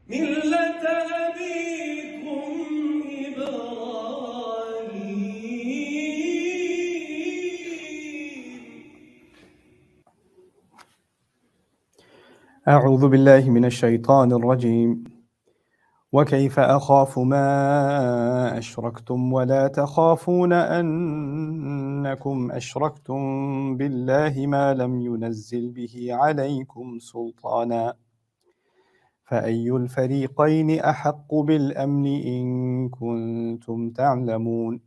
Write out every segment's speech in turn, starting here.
ملة أبيكم إبراهيم. أعوذ بالله من الشيطان الرجيم وكيف أخاف ما أشركتم ولا تخافون أنكم أشركتم بالله ما لم ينزل به عليكم سلطانا فأي الفريقين أحق بالأمن إن كنتم تعلمون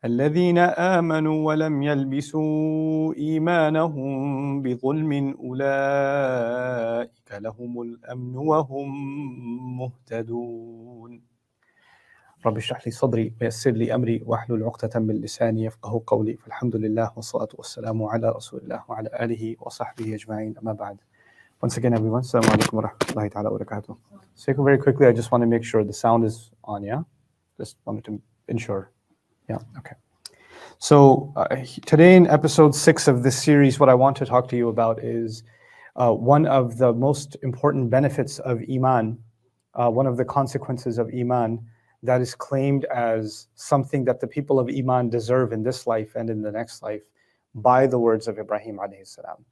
الذين آمنوا ولم يلبسوا إيمانهم بظلم أولئك لهم الأمن وهم مهتدون رب اشرح لي صدري ويسر لي أمري واحلل عقدة من لساني يفقهوا قولي فالحمد لله والصلاة والسلام على رسول الله وعلى آله وصحبه أجمعين أما بعد. Once again, everyone, assalamu alaikum wa rahmatullahi ta'ala wa barakatuh. So very quickly, I just want to make sure the sound is on, yeah? Just wanted to ensure. Yeah, okay. So today in episode 6 of this series, what I want to talk to you about is one of the most important benefits of Iman, one of the consequences of Iman that is claimed as something that the people of Iman deserve in this life and in the next life by the words of Ibrahim alayhi salam.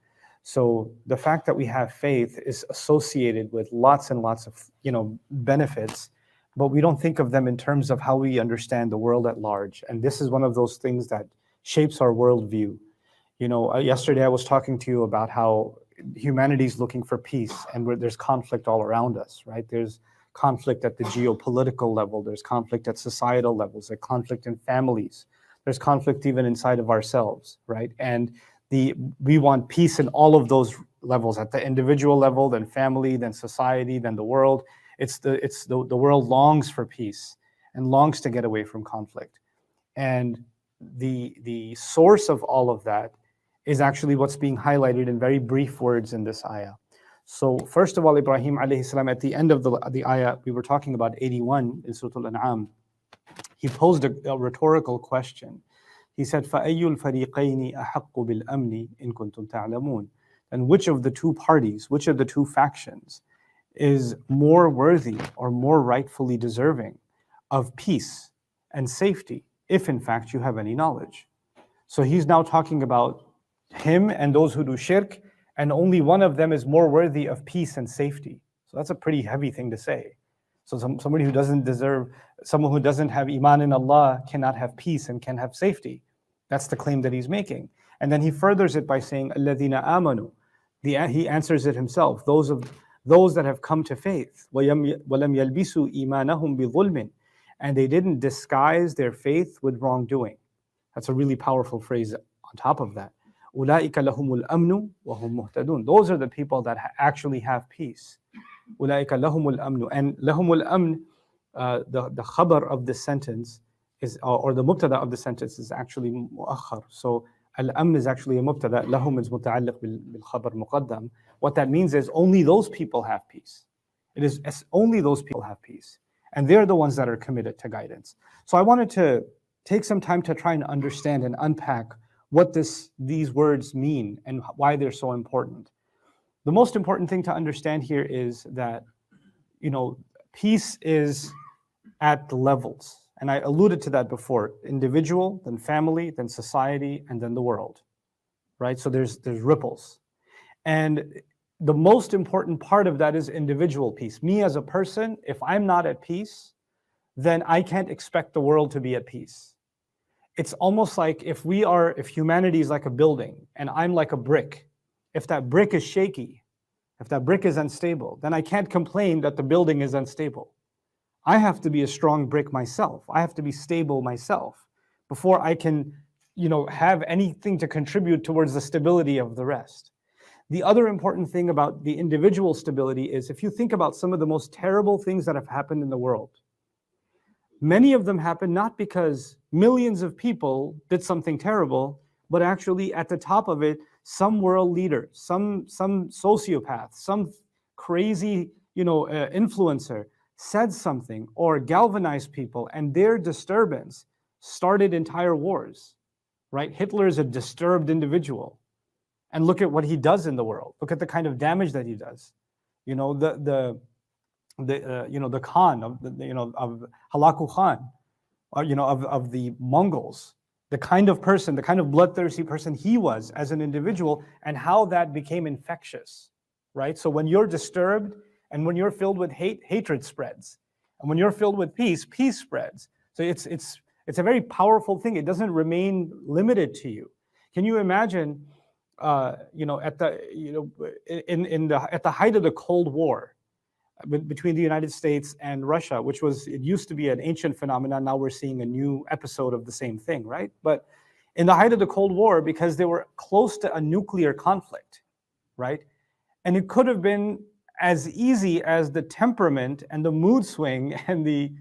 So the fact that we have faith is associated with lots and lots of benefits, but we don't think of them in terms of how we understand the world at large. And this is one of those things that shapes our worldview. Yesterday I was talking to you about how humanity is looking for peace, and there's conflict all around us, right? There's conflict at the geopolitical level, there's conflict at societal levels, there's conflict in families, there's conflict even inside of ourselves, right? And we want peace in all of those levels, at the individual level, then family, then society, then the world. The world longs for peace and longs to get away from conflict. And the source of all of that is actually what's being highlighted in very brief words in this ayah. So first of all, Ibrahim alayhi salam, at the end of the ayah, we were talking about 81 in Surah Al-Enam, he posed a rhetorical question. He said, فَأَيُّ الْفَرِيقَيْنِ أَحَقُّ بِالْأَمْنِ إِن كُنتُمْ تَعْلَمُونَ. And which of the two parties, which of the two factions is more worthy or more rightfully deserving of peace and safety, if in fact you have any knowledge? So he's now talking about him and those who do shirk, and only one of them is more worthy of peace and safety. So that's a pretty heavy thing to say. So somebody who doesn't deserve, someone who doesn't have iman in Allah cannot have peace and can have safety. That's the claim that he's making. And then he furthers it by saying, الَّذِينَ آمَنُوا. He answers it himself, those that have come to faith, وَلَمْ يَلْبِسُوا إِيمَانَهُمْ بِظُلْمٍ. And they didn't disguise their faith with wrongdoing. That's a really powerful phrase on top of that. أُولَٰئِكَ لَهُمُ الْأَمْنُ وَهُمْ مُهْتَدُونَ. Those are the people that actually have peace. أُولَٰئِكَ لَهُمُ الْأَمْنُ. And لَهُمُ الْأَمْنُ, the khabar of this sentence is, or the mubtada of the sentence is actually mu'akhar. So al-amn is actually a mubtada, lahum is muta'alliq bil khabar muqaddam. What that means is only those people have peace. It is only those people have peace. And they're the ones that are committed to guidance. So I wanted to take some time to try and understand and unpack what these words mean and why they're so important. The most important thing to understand here is that, peace is at the levels. And I alluded to that before: individual, then family, then society, and then the world, right? So there's ripples. And the most important part of that is individual peace. Me as a person, if I'm not at peace, then I can't expect the world to be at peace. It's almost like if humanity is like a building and I'm like a brick, if that brick is shaky, if that brick is unstable, then I can't complain that the building is unstable. I have to be a strong brick myself. I have to be stable myself before I can, have anything to contribute towards the stability of the rest. The other important thing about the individual stability is, if you think about some of the most terrible things that have happened in the world, many of them happen not because millions of people did something terrible, but actually at the top of it, some world leader, some sociopath, some crazy, influencer said something or galvanized people, and their disturbance started entire wars, right? Hitler is a disturbed individual. And look at what he does in the world. Look at the kind of damage that he does. The the Khan of of Halaku Khan, or of the Mongols, the kind of person, the kind of bloodthirsty person he was as an individual, and how that became infectious, right? So when you're disturbed and when you're filled with hate, hatred spreads, and when you're filled with peace, peace spreads. So it's a very powerful thing. It doesn't remain limited to you. Can you imagine, at the at the height of the Cold War between the United States and Russia, it used to be an ancient phenomenon. Now we're seeing a new episode of the same thing, right? But in the height of the Cold War, because they were close to a nuclear conflict, right? And it could have been as easy as the temperament and the mood swing and the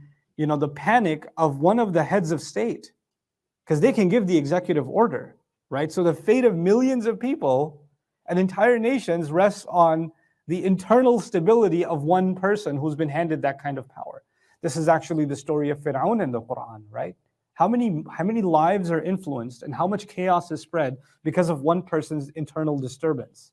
panic of one of the heads of state, because they can give the executive order, right? So the fate of millions of people and entire nations rests on the internal stability of one person who's been handed that kind of power. This is actually the story of Fir'aun in the Quran, right? How many lives are influenced and how much chaos is spread because of one person's internal disturbance,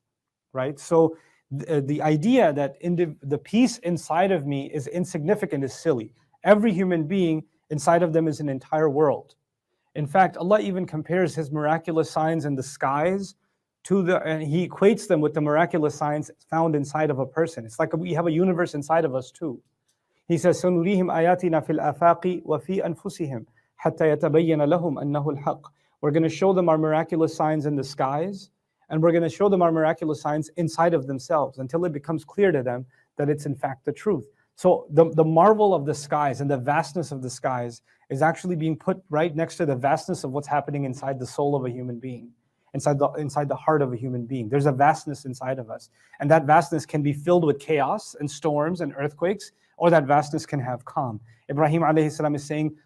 right? So the idea that the peace inside of me is insignificant is silly. Every human being inside of them is an entire world. In fact, Allah even compares His miraculous signs in the skies and He equates them with the miraculous signs found inside of a person. It's like we have a universe inside of us too. He says, سَنُرِيهِمْ آيَاتِنَا فِي الْآفَاقِ وَفِي أَنفُسِهِمْ حَتَّى يَتَبَيَّنَ لَهُمْ أَنَّهُ الْحَقِّ. We're going to show them our miraculous signs in the skies, and we're going to show them our miraculous signs inside of themselves until it becomes clear to them that it's in fact the truth. So the marvel of the skies and the vastness of the skies is actually being put right next to the vastness of what's happening inside the soul of a human being, inside the heart of a human being. There's a vastness inside of us. And that vastness can be filled with chaos and storms and earthquakes, or that vastness can have calm. Ibrahim alayhi salam is saying,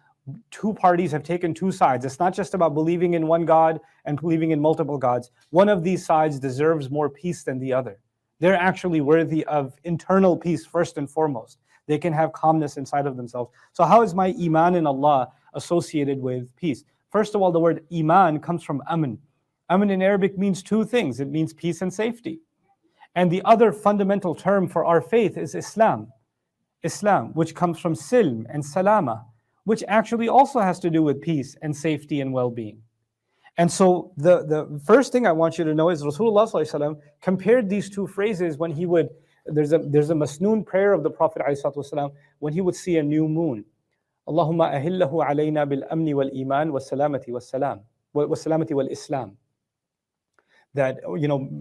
two parties have taken two sides. It's not just about believing in one God and believing in multiple gods. One of these sides deserves more peace than the other. They're actually worthy of internal peace first and foremost. They can have calmness inside of themselves. So how is my iman in Allah associated with peace? First of all, the word iman comes from aman. Aman in Arabic means two things. It means peace and safety. And the other fundamental term for our faith is Islam. Islam, which comes from silm and salama, which actually also has to do with peace and safety and well-being. And so the first thing I want you to know is Rasulullah ﷺ compared these two phrases when he would, there's a masnoon prayer of the Prophet ﷺ when he would see a new moon. Allahumma ahillahu alayna bil amni wal iman was salamati was salam was salamati wal islam. That,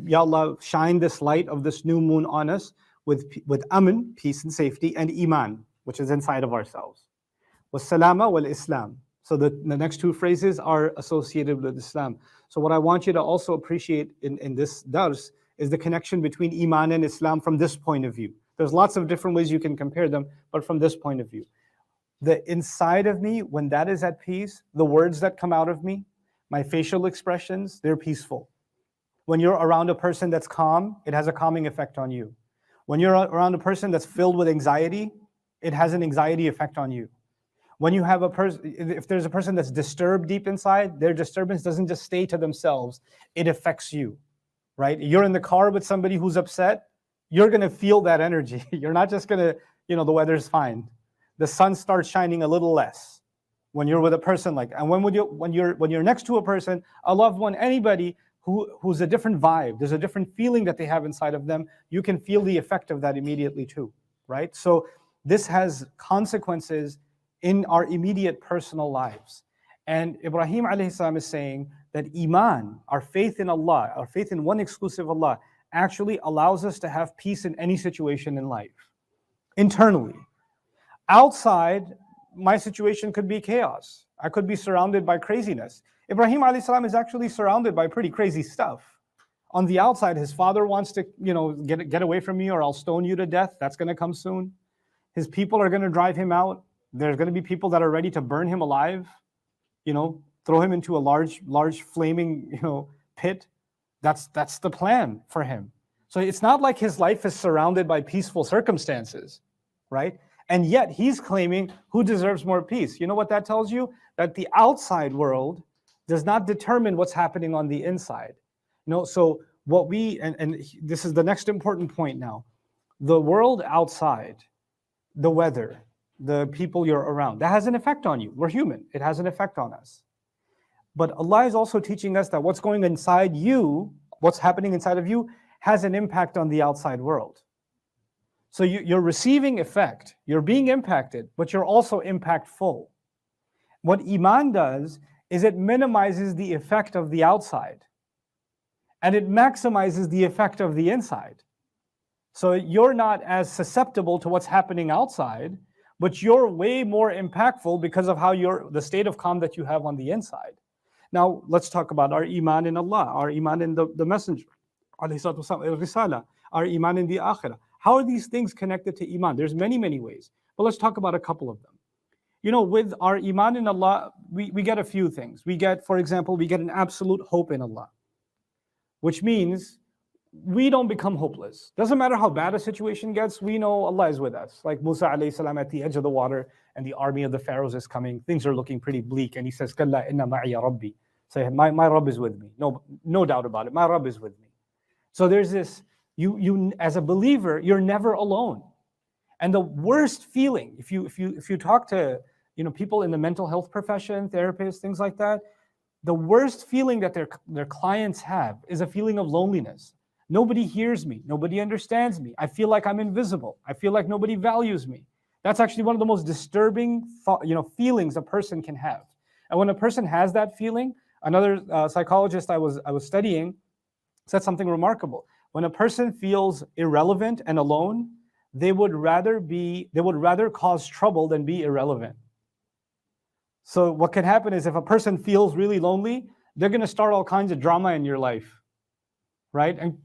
Ya Allah, shine this light of this new moon on us with aman, peace and safety, and iman, which is inside of ourselves. Was salama wal islam. So the next two phrases are associated with Islam. So what I want you to also appreciate in this dars is the connection between Iman and Islam from this point of view. There's lots of different ways you can compare them, but from this point of view. The inside of me, when that is at peace, the words that come out of me, my facial expressions, they're peaceful. When you're around a person that's calm, it has a calming effect on you. When you're around a person that's filled with anxiety, it has an anxiety effect on you. When you have if there's a person that's disturbed deep inside, their disturbance doesn't just stay to themselves, it affects you, right? You're in the car with somebody who's upset, you're gonna feel that energy. You're not just gonna, the weather's fine. The sun starts shining a little less when you're with a person and when you're next to a person, a loved one, anybody who's a different vibe, there's a different feeling that they have inside of them, you can feel the effect of that immediately too, right? So this has consequences in our immediate personal lives. And Ibrahim alayhi salam is saying that Iman, our faith in Allah, our faith in one exclusive Allah, actually allows us to have peace in any situation in life, internally. Outside, my situation could be chaos. I could be surrounded by craziness. Ibrahim alayhi salam is actually surrounded by pretty crazy stuff. On the outside, his father wants to, get away from me or I'll stone you to death. That's going to come soon. His people are going to drive him out. There's going to be people that are ready to burn him alive, throw him into a large flaming, pit. That's the plan for him. So it's not like his life is surrounded by peaceful circumstances, right? And yet he's claiming who deserves more peace. You know what that tells you? That the outside world does not determine what's happening on the inside. So what and this is the next important point now. The world outside the weather, the people you're around. That has an effect on you. We're human. It has an effect on us. But Allah is also teaching us that what's going inside you, what's happening inside of you, has an impact on the outside world. So you're receiving effect, you're being impacted, but you're also impactful. What Iman does is it minimizes the effect of the outside, and it maximizes the effect of the inside. So you're not as susceptible to what's happening outside, but you're way more impactful because of how the state of calm that you have on the inside. Now, let's talk about our Iman in Allah, our Iman in the Messenger, al-Risala, our Iman in the Akhirah. How are these things connected to Iman? There's many, many ways. But let's talk about a couple of them. You know, with our Iman in Allah, we get a few things. We get, for example, we get an absolute hope in Allah, which means we don't become hopeless. Doesn't matter how bad a situation gets, we know Allah is with us. Like Musa alayhi salam at the edge of the water and the army of the pharaohs is coming. Things are looking pretty bleak. And he says, Kalla inna ma'iya rabbi. Say, my Rabb is with me. No doubt about it. My Rabb is with me. So there's this, you as a believer, you're never alone. And the worst feeling, if you talk to people in the mental health profession, therapists, things like that, the worst feeling that their clients have is a feeling of loneliness. Nobody hears me. Nobody understands me. I feel like I'm invisible. I feel like nobody values me. That's actually one of the most disturbing feelings a person can have. And when a person has that feeling, another psychologist I was studying said something remarkable. When a person feels irrelevant and alone, they would rather cause trouble than be irrelevant. So what can happen is if a person feels really lonely, they're going to start all kinds of drama in your life, right? And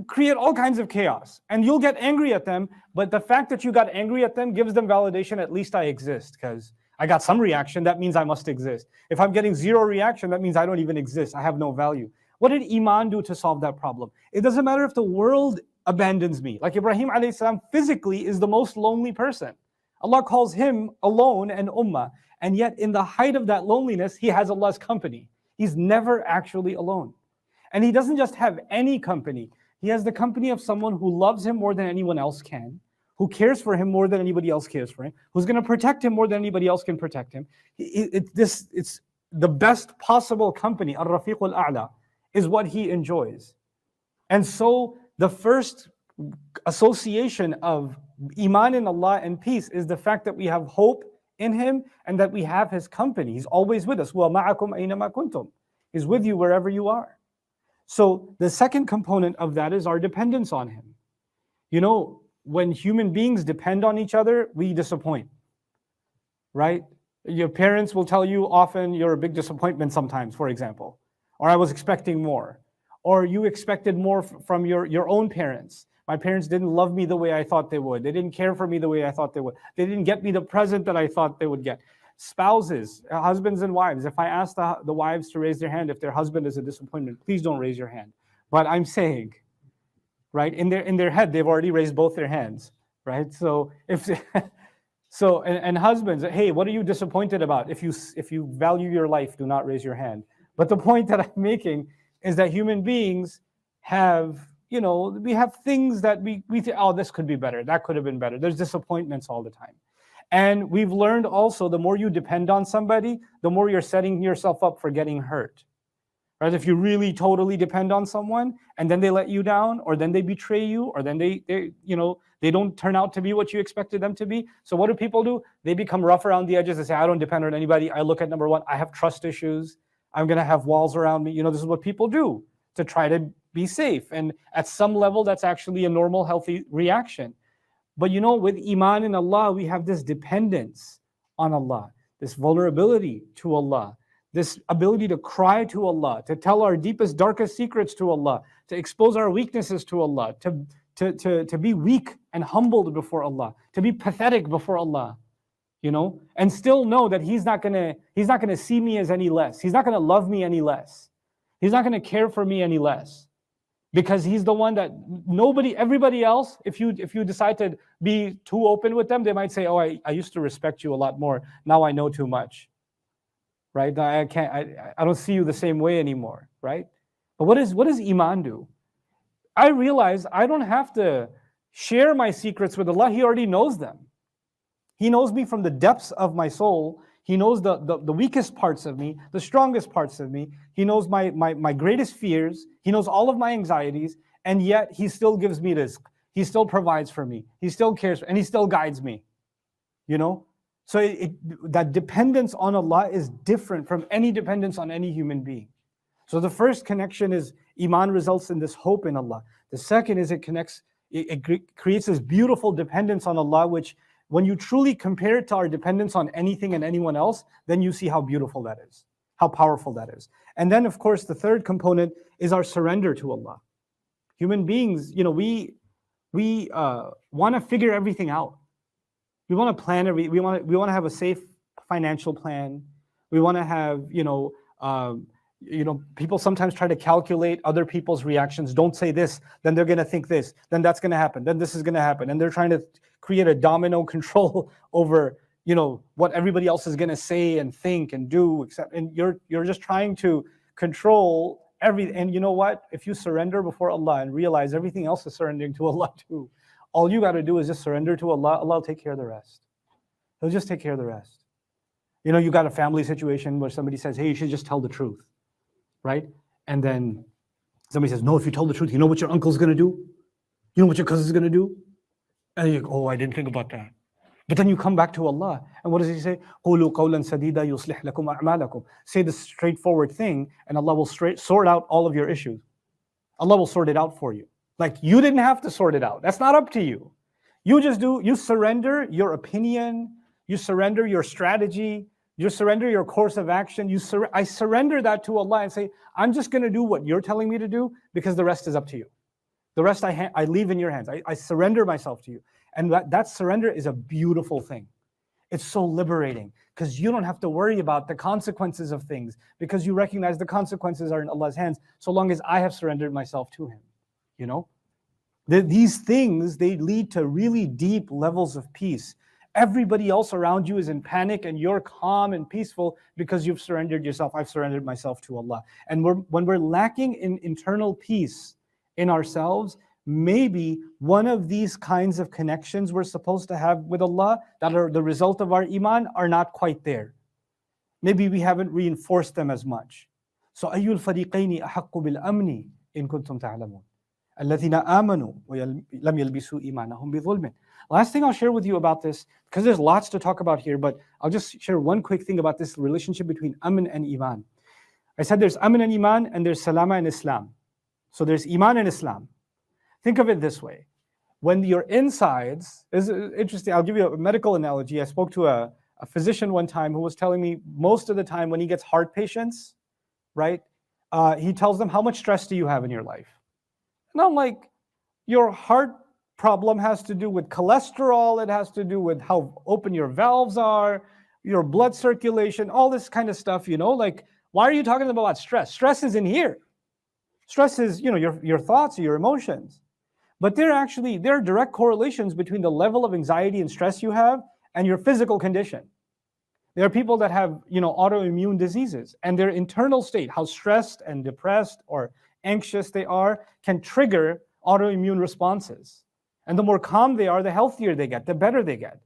create all kinds of chaos. And you'll get angry at them, but the fact that you got angry at them gives them validation, at least I exist, because I got some reaction, that means I must exist. If I'm getting zero reaction, that means I don't even exist. I have no value. What did Iman do to solve that problem? It doesn't matter if the world abandons me. Like Ibrahim alayhi salam physically is the most lonely person. Allah calls him alone and ummah. And yet in the height of that loneliness, he has Allah's company. He's never actually alone. And he doesn't just have any company. He has the company of someone who loves him more than anyone else can, who cares for him more than anybody else cares for him, who's going to protect him more than anybody else can protect him. It's the best possible company, Ar-Rafiq al-A'la, is what he enjoys. And so the first association of Iman in Allah and peace is the fact that we have hope in him and that we have his company. He's always with us. وَمَعَكُمْ أَيْنَمَا كُنْتُمْ. He's with you wherever you are. So the second component of that is our dependence on him. You know, when human beings depend on each other, we disappoint, right? Your parents will tell you often you're a big disappointment sometimes, for example, or I was expecting more, or you expected more from your own parents. My parents didn't love me the way I thought they would. They didn't care for me the way I thought they would. They didn't get me the present that I thought they would get. Spouses, husbands and wives, if I ask the wives to raise their hand if their husband is a disappointment, please don't raise your hand. But I'm saying, right, in their head, they've already raised both their hands, right? So and husbands, hey, what are you disappointed about? If you value your life, do not raise your hand. But the point that I'm making is that human beings have, we have things that we think, oh, this could be better, that could have been better. There's disappointments all the time. And we've learned also, the more you depend on somebody, the more you're setting yourself up for getting hurt. Right? If you really totally depend on someone and then they let you down, or then they betray you, or then they don't turn out to be what you expected them to be. So what do people do? They become rough around the edges. They say, I don't depend on anybody. I look at number one, I have trust issues. I'm going to have walls around me. This is what people do to try to be safe. And at some level, that's actually a normal, healthy reaction. But with Iman in Allah, we have this dependence on Allah, this vulnerability to Allah, this ability to cry to Allah, to tell our deepest, darkest secrets to Allah, to expose our weaknesses to Allah, to be weak and humbled before Allah, to be pathetic before Allah, and still know that He's not gonna see me as any less. He's not gonna love me any less. He's not gonna care for me any less. Because He's the one that everybody else, if you decide to be too open with them, they might say, oh, I used to respect you a lot more. Now I know too much, right? I don't see you the same way anymore, right? But what does Iman do? I realize I don't have to share my secrets with Allah. He already knows them. He knows me from the depths of my soul. He knows the weakest parts of me, the strongest parts of me. He knows my greatest fears. He knows all of my anxieties, and yet He still gives me rizq. He still provides for me. He still cares, and He still guides me. You know? So that dependence on Allah is different from any dependence on any human being. So the first connection is Iman results in this hope in Allah. The second is it creates this beautiful dependence on Allah, which when you truly compare it to our dependence on anything and anyone else, then you see how beautiful that is, how powerful that is. And then, of course, the third component is our surrender to Allah. Human beings, we want to figure everything out. We want to plan we want to have a safe financial plan. We want to have, people sometimes try to calculate other people's reactions. Don't say this, then they're going to think this, then that's going to happen, then this is going to happen. And they're trying to create a domino control over, what everybody else is going to say and think and do, and you're just trying to control everything. And you know what? If you surrender before Allah and realize everything else is surrendering to Allah too, all you got to do is just surrender to Allah. Allah will take care of the rest. He'll just take care of the rest. You got a family situation where somebody says, hey, you should just tell the truth, right? And then somebody says, no, if you tell the truth, you know what your uncle's going to do? You know what your cousin's going to do? And you go, oh, I didn't think about that. But then you come back to Allah. And what does He say? قُولُوا قَوْلًا سَدِيدًا يُصْلِحْ لَكُمْ أَعْمَالَكُمْ. Say the straightforward thing, and Allah will sort out all of your issues. Allah will sort it out for you. Like, you didn't have to sort it out. That's not up to you. You surrender your opinion, you surrender your strategy, you surrender your course of action. I surrender that to Allah and say, I'm just going to do what you're telling me to do because the rest is up to you. The rest I leave in your hands. I surrender myself to you. And that surrender is a beautiful thing. It's so liberating because you don't have to worry about the consequences of things because you recognize the consequences are in Allah's hands so long as I have surrendered myself to Him. These things, they lead to really deep levels of peace. Everybody else around you is in panic and you're calm and peaceful because you've surrendered yourself. I've surrendered myself to Allah. And when we're lacking in internal peace in ourselves, maybe one of these kinds of connections we're supposed to have with Allah that are the result of our Iman are not quite there. Maybe we haven't reinforced them as much. So أَيُّ الْفَرِيقَيْنِ أَحَقُّ بِالْأَمْنِ إِن كُنتُمْ تَعْلَمُونَ الَّذِينَ آمَنُوا وَلَمْ يَلْبِسُوا إِيمَانَهُم بِظُلْمٍ. Last thing I'll share with you about this, because there's lots to talk about here, but I'll just share one quick thing about this relationship between Aman and Iman. I said there's Aman and Iman, and there's Salama and Islam. So there's Iman and Islam. Think of it this way. When your insides, is interesting, I'll give you a medical analogy. I spoke to a physician one time who was telling me most of the time when he gets heart patients, right, he tells them, how much stress do you have in your life? And I'm like, your heart problem has to do with cholesterol, it has to do with how open your valves are, your blood circulation, all this kind of stuff, like, why are you talking about stress? Stress is in here. Stress is, your thoughts, your emotions. But there are direct correlations between the level of anxiety and stress you have and your physical condition. There are people that have, autoimmune diseases, and their internal state, how stressed and depressed or anxious they are, can trigger autoimmune responses. And the more calm they are, the healthier they get, the better they get.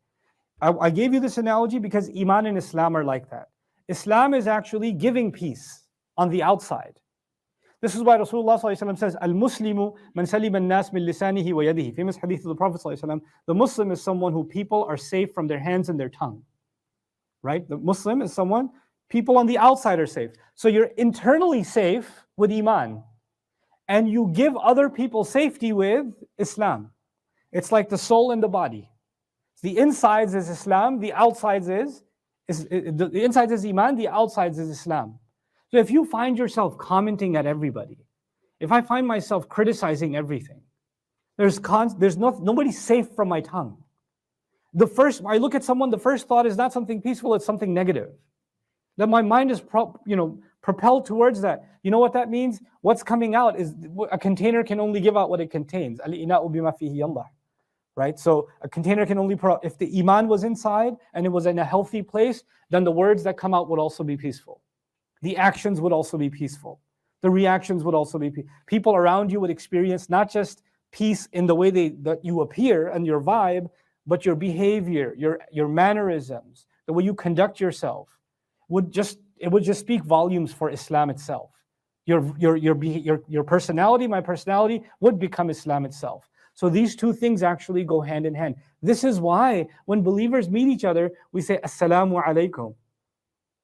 I gave you this analogy because Iman and Islam are like that. Islam is actually giving peace on the outside. This is why Rasulullah ﷺ says, Al-Muslimu man salim al-nas min lisanihi wa yadihi. Famous hadith of the Prophet ﷺ, the Muslim is someone who people are safe from their hands and their tongue. Right? The Muslim is someone, people on the outside are safe. So you're internally safe with Iman. And you give other people safety with Islam. It's like the soul and the body. The insides is Islam, the outsides the insides is Iman, the outsides is Islam. So if you find yourself commenting at everybody, if I find myself criticizing everything, nobody's safe from my tongue. I look at someone, the first thought is not something peaceful, it's something negative. That my mind is propelled towards that. You know what that means? What's coming out is a container can only give out what it contains. Al-ina'u bima fihi yallah. Right? So a container can only, if the Iman was inside and it was in a healthy place, then the words that come out would also be peaceful. The actions would also be peaceful. The reactions would also be peaceful. People around you would experience not just peace in the way that you appear and your vibe, but your behavior, your mannerisms, the way you conduct yourself, would just speak volumes for Islam itself. Your personality, my personality, would become Islam itself. So these two things actually go hand in hand. This is why when believers meet each other, we say Assalamu alaikum,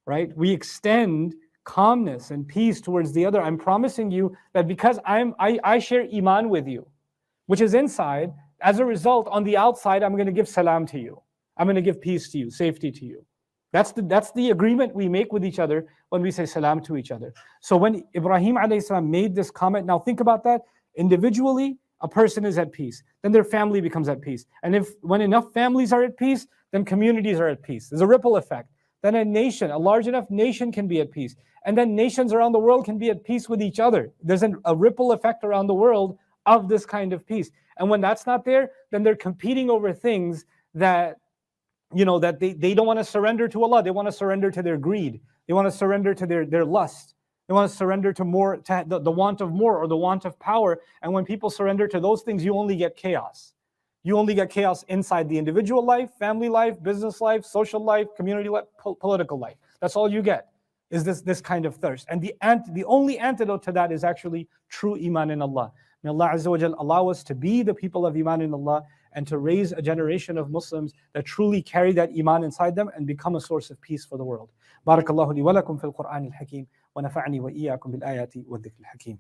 right? We extend calmness and peace towards the other. I'm promising you that because I share iman with you, which is inside, as a result, on the outside, I'm going to give salam to you. I'm going to give peace to you, safety to you. That's the agreement we make with each other when we say salam to each other. So when Ibrahim alayhi salam made this comment, now think about that. Individually, a person is at peace. Then their family becomes at peace. And when enough families are at peace, then communities are at peace. There's a ripple effect. Then a nation, a large enough nation can be at peace. And then nations around the world can be at peace with each other. There's a ripple effect around the world of this kind of peace. And when that's not there, then they're competing over things that, that they don't want to surrender to Allah. They want to surrender to their greed. They want to surrender to their lust. They want to surrender to more, to the want of more or the want of power. And when people surrender to those things, you only get chaos. You only get chaos inside the individual life, family life, business life, social life, community life, political life. That's all you get, is this kind of thirst. And the only antidote to that is actually true iman in Allah. May Allah Azza wa Jal allow us to be the people of iman in Allah and to raise a generation of Muslims that truly carry that iman inside them and become a source of peace for the world. Barakallahu li wa lakum fil Qur'an al-Hakim wa nafa'ani wa iyyakum bil ayati wa dhikr al-Hakim.